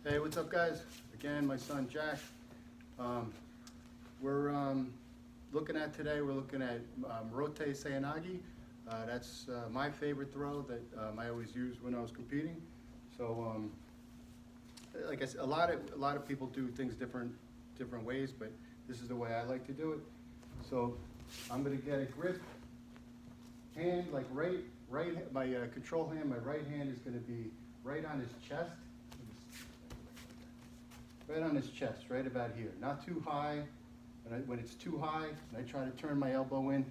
Hey, what's up, guys? Again, my son Jack. We're looking at today. We're looking at Morote Seoi. That's my favorite throw that I always used when I was competing. So, like I said, a lot of people do things different ways, but this is the way I like to do it. So, I'm going to get a grip hand, like right. My control hand, my right hand is going to be right on his chest. Right on his chest, right about here. Not too high. When it's too high, and I try to turn my elbow in,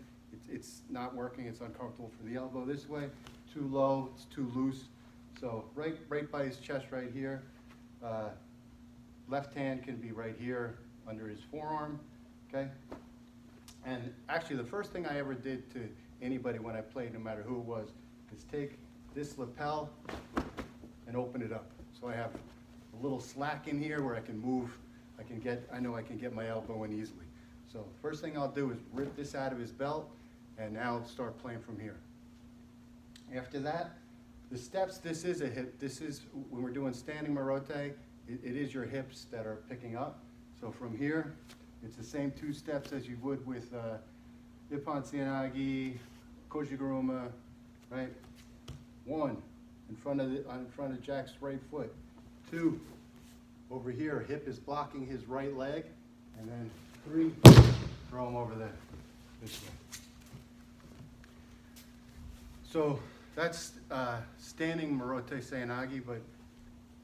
it's not working. It's uncomfortable for the elbow this way. Too low, it's too loose. So right by his chest, right here. Left hand can be right here under his forearm. Okay. And actually, the first thing I ever did to anybody when I played, no matter who it was, is take this lapel and open it up. So I have a little slack in here where I can move. I know I can get my elbow in easily. So first thing I'll do is rip this out of his belt, and now I'll start playing from here. After that, the steps, this is a hip. This is, when we're doing standing Morote, it is your hips that are picking up. So from here, it's the same 2 steps as you would with Ippon Seoi, Kojiguruma, right? 1, in front of Jack's right foot. 2, over here, hip is blocking his right leg. And then 3, throw him over there, this way. So that's standing Morote Seoi, but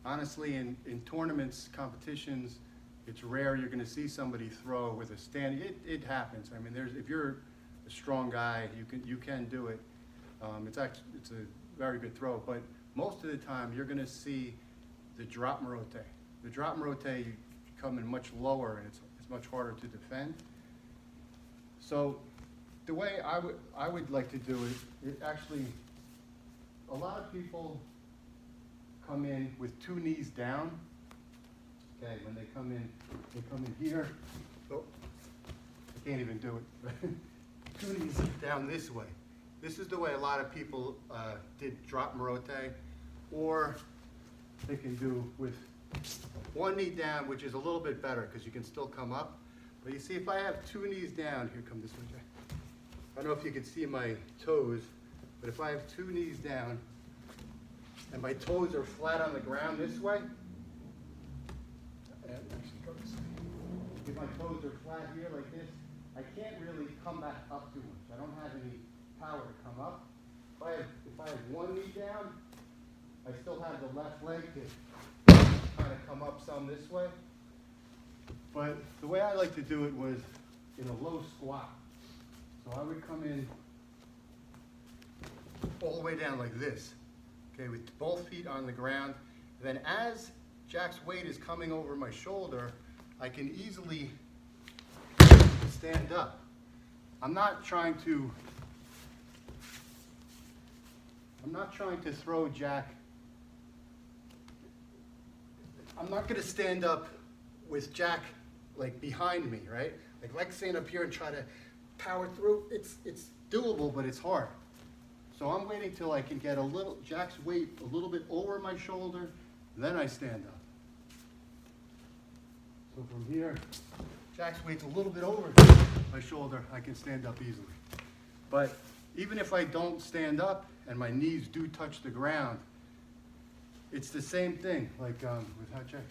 honestly, in tournaments, competitions, it's rare you're going to see somebody throw with a standing. It happens. I mean, if you're a strong guy, you can do it. It's a very good throw, but most of the time you're going to see the drop Morote. The drop Morote, you come in much lower, and it's much harder to defend. So the way I would like to do it actually, a lot of people come in with 2 knees down. Okay, when they come in here. Oh, I can't even do it. 2 knees down this way. This is the way a lot of people did drop Morote, or they can do with 1 knee down, which is a little bit better because you can still come up. But you see, if I have 2 knees down, here, come this way, Jack. I don't know if you can see my toes, but if I have 2 knees down and my toes are flat on the ground this way, if my toes are flat here like this, I can't really come back up too much. I don't have any power to come up. If I have 1 knee down, I still have the left leg to kind of come up some this way. But the way I like to do it was in a low squat. So I would come in all the way down like this, okay, with both feet on the ground. And then as Jack's weight is coming over my shoulder, I can easily stand up. I'm not trying to throw Jack. I'm not going to stand up with Jack like behind me, right? Like stand up here and try to power through. It's doable, but it's hard. So I'm waiting till I can get Jack's weight a little bit over my shoulder, then I stand up. So from here, Jack's weight's a little bit over my shoulder, I can stand up easily. But even if I don't stand up and my knees do touch the ground, it's the same thing, like with Jack.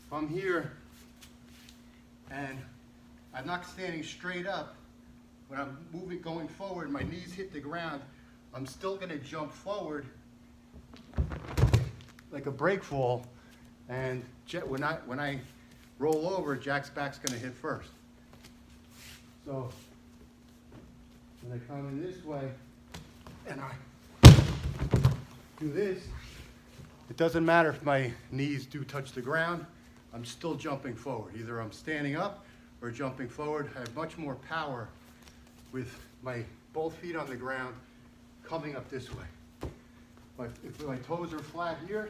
If I'm here and I'm not standing straight up, when I'm going forward, my knees hit the ground, I'm still gonna jump forward like a break fall, and when I roll over, Jack's back's gonna hit first. So when I come in this way and I do this, it doesn't matter if my knees do touch the ground, I'm still jumping forward. Either I'm standing up or jumping forward. I have much more power with my both feet on the ground coming up this way. But if my toes are flat here,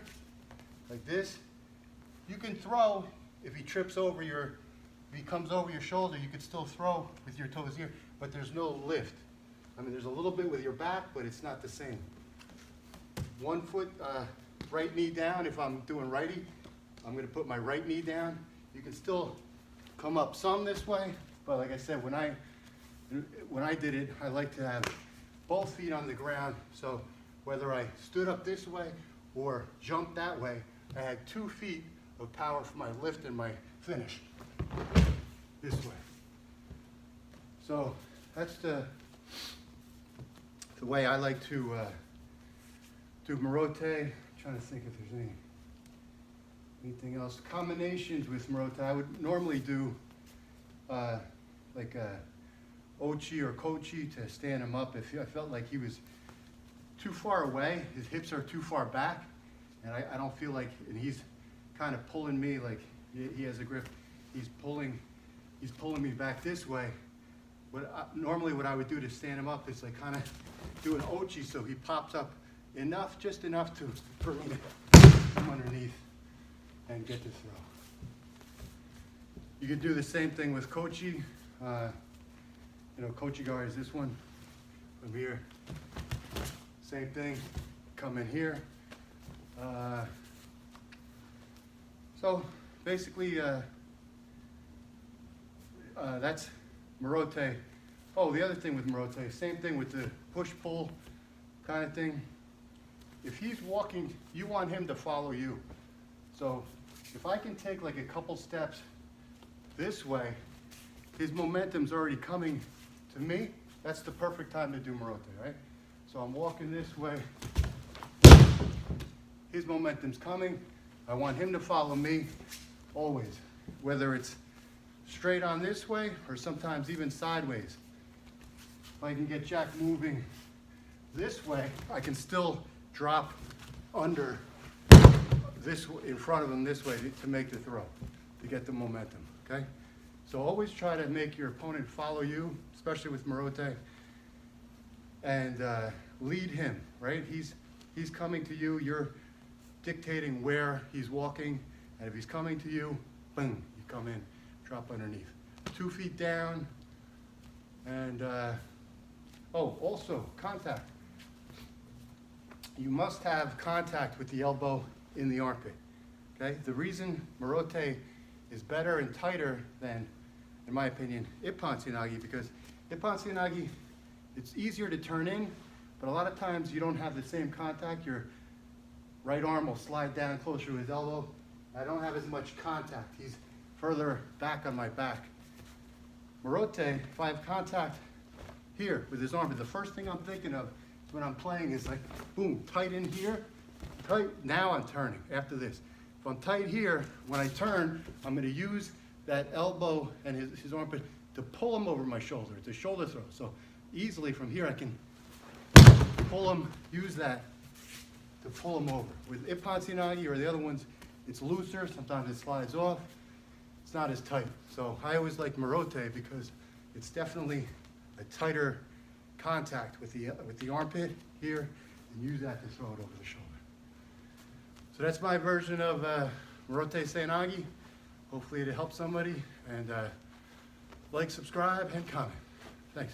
like this, you can throw. If he comes over your shoulder, you can still throw with your toes here, but there's no lift. I mean, there's a little bit with your back, but it's not the same. 1 foot, right knee down if I'm doing righty, I'm gonna put my right knee down. You can still come up some this way, but like I said, when I did it, I like to have both feet on the ground. So whether I stood up this way or jumped that way, I had 2 feet of power for my lift and my finish this way. So that's the way I like to do Morote. Trying to think if there's anything else. Combinations with Morote, I would normally do like a Ochi or Kochi to stand him up. If I felt like he was too far away, his hips are too far back, and I don't feel like, and he's kind of pulling me, like he has a grip, he's pulling me back this way. Normally what I would do to stand him up is like kind of do an Ochi, so he pops up enough, just enough for me to come underneath and get the throw. You could do the same thing with Kochi. Kochi guard is this one from here. Same thing, come in here. So basically, that's Morote. Oh, the other thing with Morote, same thing with the push-pull kind of thing. If he's walking, you want him to follow you. So if I can take like a couple steps this way, his momentum's already coming to me. That's the perfect time to do Morote, right? So I'm walking this way. His momentum's coming. I want him to follow me always, whether it's straight on this way or sometimes even sideways. If I can get Jack moving this way, I can still drop under this in front of him this way to make the throw, to get the momentum, okay? So always try to make your opponent follow you, especially with Morote, and lead him, right? He's coming to you, you're dictating where he's walking, and if he's coming to you, boom, you come in, drop underneath. 2 feet down, and also contact. You must have contact with the elbow in the armpit, okay? The reason Morote is better and tighter than, in my opinion, Ippon Seoi, because Ippon Seoi, it's easier to turn in, but a lot of times you don't have the same contact. Your right arm will slide down closer to his elbow. I don't have as much contact. He's further back on my back. Morote, if I have contact here with his arm, but the first thing I'm thinking of when I'm playing is like, boom, tight in here, tight, now I'm turning after this. If I'm tight here, when I turn, I'm gonna use that elbow and his armpit to pull him over my shoulder. It's a shoulder throw. So easily from here I can pull him, use that to pull him over. With Ippon Seoi or the other ones, it's looser, sometimes it slides off. It's not as tight. So I always like Morote because it's definitely a tighter contact with the armpit here, and use that to throw it over the shoulder. So that's my version of Morote Seoi. Hopefully it helps somebody, and like, subscribe, and comment. Thanks.